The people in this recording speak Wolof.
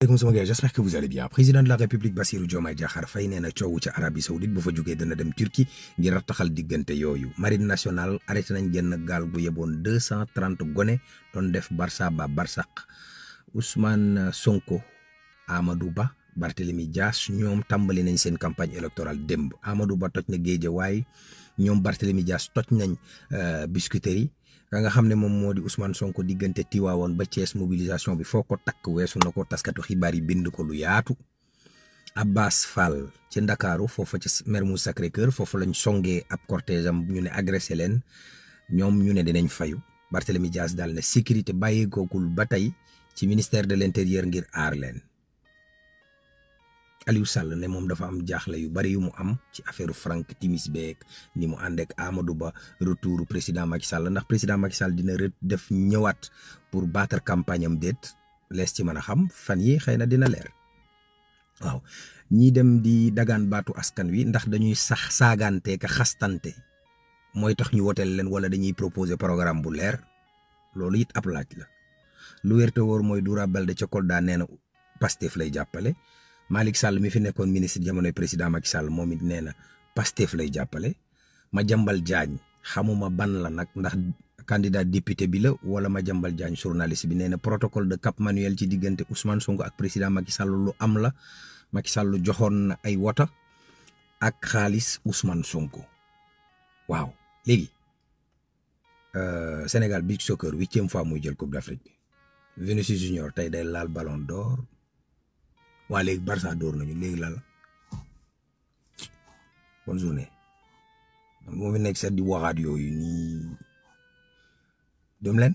Comme sama gars, j'espère que vous allez bien. Président de la République Bassirou Diomaye Diakhar Faye nee na coowu ca Arabie Saoudite bu fa jógee dana dem Turquie ngir rattaxal diggante yooyu. Marine nationale arrêté nañ genn gaal gu yeboon 230 gone doon def Barça ba Barsaq. Ousmane Sonko, Amadou Ba, Barthélémy Dias ñoom tàmbali nañ seen campagne électorale démb. Amadou Ba toj na Guédiawaye, ñoom Barthélémy Dias toj nañ Biscuiterie. ka nga xam ne moom moo di Ousmane Sonko diggante Tiwaawoon ba Thiès mobilisation bi foo ko takk weesu na ko, taskatu xibaar yi bind ko lu yaatu. Abbas Fall ci Ndakaaru foofa ci Mermoz Sacré-Cœur foofu lañ songee ab cortège am ñu ne agressé leen, ñoom ñu ne dinañ fayu. Barthélémy Dias daal ne sécurité bàyyeekookul ba tey ci ministère de l'intérieur ngir aar leen. Aliou Sall ne moom dafa am jaaxle yu bari yu mu am ci affaire Franck Timis beek ni mu ànd ak Amadou Ba retour président Macky Sall, ndax président Macky Sall dina def ñëwaat pour battre campagne am déet lees ci mën a xam fan yi xëy na dina leer. waaw ñii dem di dagaan baatu askan wi ndax dañuy sax saagante ka xastante mooy tax ñu woteel leen wala dañuy proposer programme bu leer, loolu it ab laaj la. lu wér te wóor mooy Doura Baldé ca Kolda nee na Pastef lay jàppale. Malick Sall mi fi nekkoon ministre jamonoy président Macky Sall moom it nee na Pastef lay jàppale. Madiambal Diagne xamuma ban la nag, ndax candidat député bi la wala Madiambal Diagne journaliste bi nee na protocole de Cap Manuel ci diggante Ousmane Sonko ak président Macky Sall lu am la. Macky Sall joxoon na ay wota ak xaalis Ousmane Sonko. waaw léegi Sénégal beach soccer 8e fois muy jël Coupe d'Afrique bi. Vinicius Junior tey day laal Ballon d'Or. waa léegi Barça door nañu léegi lan la. bonne journée. moo fi nekk sax di waxaat yooyu nii dem leen.